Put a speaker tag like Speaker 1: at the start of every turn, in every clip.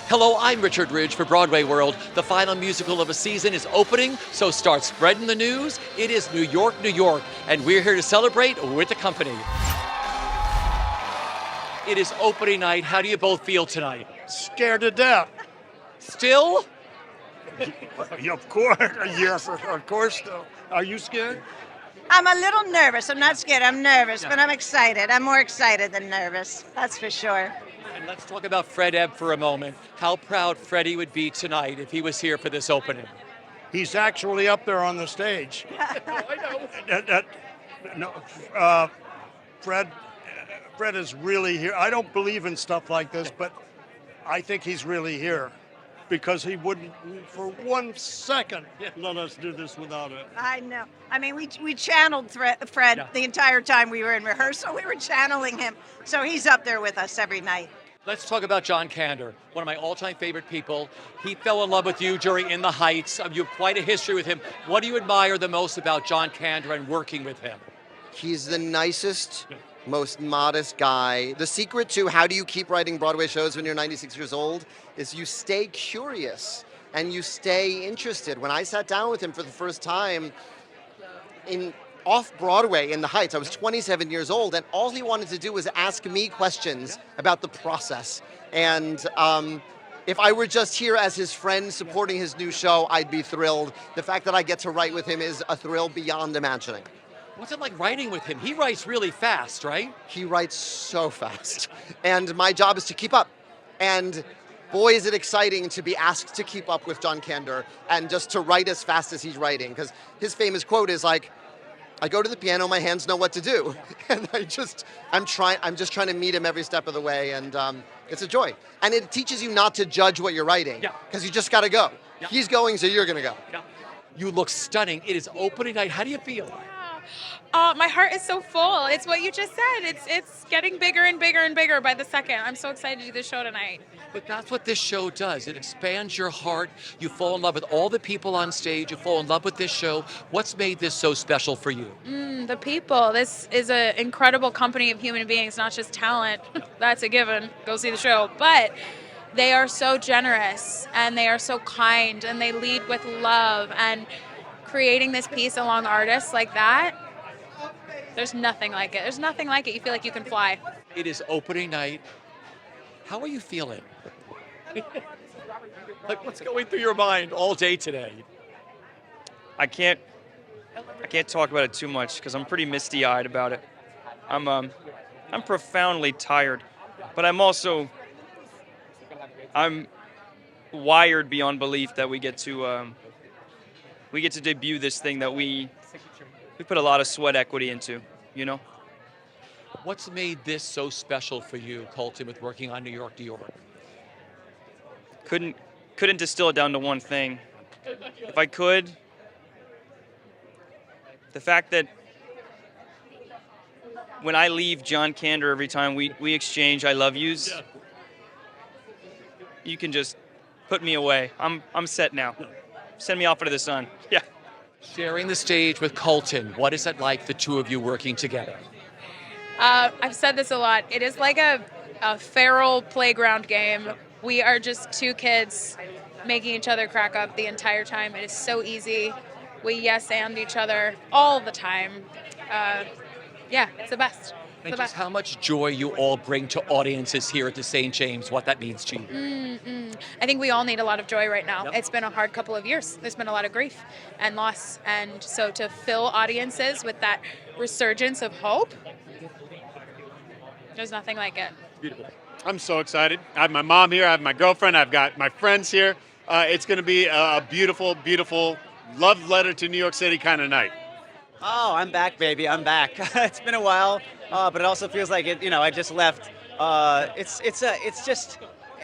Speaker 1: Hello, I'm Richard Ridge for Broadway World. The final musical of a season is opening, so start spreading the news. It is New York, New York, and we're here to celebrate with the company. It is opening night. How do you both feel tonight?
Speaker 2: Scared to death.
Speaker 1: Still?
Speaker 2: Yeah, of course. Yes, of course. Are you scared?
Speaker 3: I'm a little nervous. I'm not scared. I'm nervous, but I'm excited. I'm more excited than nervous. That's for sure.
Speaker 1: And let's talk about Fred Ebb for a moment. How proud Freddie would be tonight if he was here for this opening.
Speaker 2: He's actually up there on the stage.
Speaker 1: I know.
Speaker 2: No, Fred is really here. I don't believe in stuff like this, but I think he's really here because he wouldn't, for 1 second, let us do this without it.
Speaker 3: I know. I mean, we channeled Fred the entire time we were in rehearsal. We were channeling him. So he's up there with us every night.
Speaker 1: Let's talk about John Kander, one of my all-time favorite people. He fell in love with you during In the Heights. You have quite a history with him. What do you admire the most about John Kander and working with him?
Speaker 4: He's the nicest, most modest guy. The secret to how do you keep writing Broadway shows when you're 96 years old is you stay curious and you stay interested. When I sat down with him for the first time off-Broadway in the Heights, I was 27 years old, and all he wanted to do was ask me questions about the process. And if I were just here as his friend supporting his new show, I'd be thrilled. The fact that I get to write with him is a thrill beyond imagining.
Speaker 1: What's it like writing with him? He writes really fast, right?
Speaker 4: He writes so fast. And my job is to keep up. And boy, is it exciting to be asked to keep up with John Kander and just to write as fast as he's writing. Because his famous quote is like, I go to the piano, my hands know what to do. And I'm just trying to meet him every step of the way, and it's a joy. And it teaches you not to judge what you're writing, because you just gotta go.
Speaker 1: Yeah.
Speaker 4: He's going, so you're gonna go.
Speaker 1: Yeah. You look stunning. It is opening night. How do you feel?
Speaker 5: My heart is so full. It's what you just said. It's getting bigger and bigger and bigger by the second. I'm so excited to do this show tonight.
Speaker 1: But that's what this show does. It expands your heart. You fall in love with all the people on stage. You fall in love with this show. What's made this so special for you?
Speaker 5: The people. This is an incredible company of human beings, not just talent. That's a given. Go see the show. But they are so generous, and they are so kind, and they lead with love. And creating this piece along artists like that, there's nothing like it. There's nothing like it. You feel like you can fly.
Speaker 1: It is opening night. How are you feeling? Like, what's going through your mind all day today?
Speaker 6: I can't talk about it too much because I'm pretty misty-eyed about it. I'm profoundly tired, but I'm wired beyond belief that we get to debut this thing that we put a lot of sweat equity into, you know?
Speaker 1: What's made this so special for you, Colton, with working on New York, New York?
Speaker 6: Couldn't distill it down to one thing. If I could, the fact that when I leave John Kander every time we exchange I love yous, you can just put me away. I'm set now. Send me off into the sun. Yeah.
Speaker 1: Sharing the stage with Colton, what is it like, the two of you working together?
Speaker 5: I've said this a lot. It is like a feral playground game. We are just two kids making each other crack up the entire time. It is so easy. We yes and each other all the time. It's the best.
Speaker 1: And just how much joy you all bring to audiences here at the St. James, what that means to you.
Speaker 5: I think we all need a lot of joy right now.
Speaker 1: Yep.
Speaker 5: It's been a hard couple of years. There's been a lot of grief and loss. And so to fill audiences with that resurgence of hope, there's nothing like it.
Speaker 1: Beautiful.
Speaker 7: I'm so excited. I have my mom here. I have my girlfriend. I've got my friends here. It's going to be a beautiful, beautiful love letter to New York City kind of night.
Speaker 8: Oh, I'm back, baby. I'm back. It's been a while, but it also feels like it. I just left.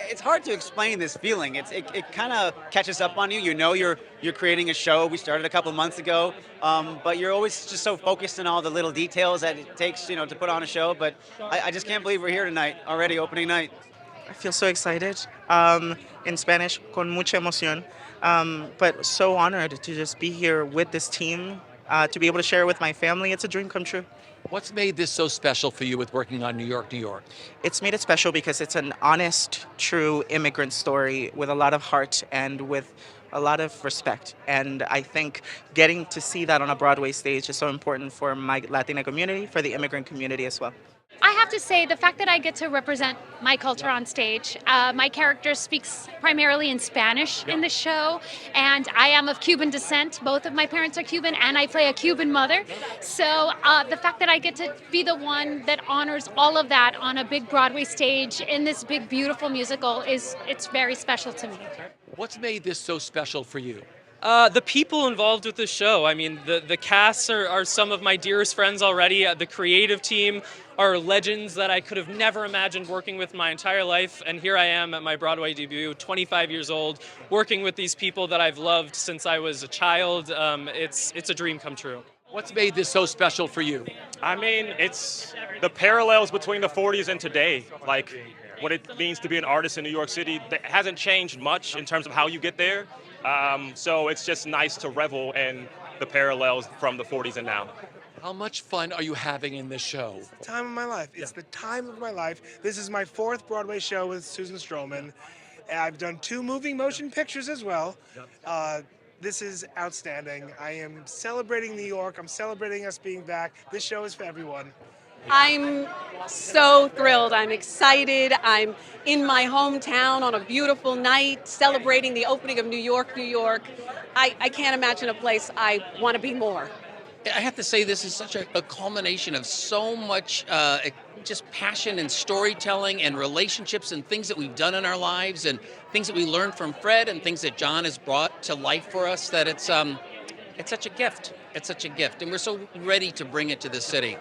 Speaker 8: It's hard to explain this feeling. It kind of catches up on you. You're creating a show. We started a couple of months ago, but you're always just so focused on all the little details that it takes, to put on a show. But I just can't believe we're here tonight already, opening night.
Speaker 9: I feel so excited. In Spanish, con mucha emoción. But so honored to just be here with this team to be able to share it with my family, it's a dream come true.
Speaker 1: What's made this so special for you with working on New York, New York?
Speaker 9: It's made it special because it's an honest, true immigrant story with a lot of heart and with a lot of respect. And I think getting to see that on a Broadway stage is so important for my Latina community, for the immigrant community as well.
Speaker 10: I have to say, the fact that I get to represent my culture on stage, my character speaks primarily in Spanish in the show, and I am of Cuban descent. Both of my parents are Cuban, and I play a Cuban mother. So the fact that I get to be the one that honors all of that on a big Broadway stage in this big, beautiful musical it's very special to me.
Speaker 1: What's made this so special for you?
Speaker 11: The people involved with the show. I mean, the casts are some of my dearest friends already. The creative team are legends that I could have never imagined working with my entire life. And here I am at my Broadway debut, 25 years old, working with these people that I've loved since I was a child. It's a dream come true.
Speaker 1: What's made this so special for you?
Speaker 12: I mean, it's the parallels between the 40s and today. Like, what it means to be an artist in New York City that hasn't changed much in terms of how you get there. So it's just nice to revel in the parallels from the 40s and now.
Speaker 1: How much fun are you having in this show?
Speaker 13: It's the time of my life. It's the time of my life. This is my 4th Broadway show with Susan Stroman. I've done 2 moving motion pictures as well. This is outstanding. I am celebrating New York. I'm celebrating us being back. This show is for everyone.
Speaker 14: I'm so thrilled. I'm excited. I'm in my hometown on a beautiful night celebrating the opening of New York, New York. I can't imagine a place I want to be more.
Speaker 15: I have to say this is such a culmination of so much just passion and storytelling and relationships and things that we've done in our lives and things that we learned from Fred and things that John has brought to life for us that it's such a gift. It's such a gift, and we're so ready to bring it to the city.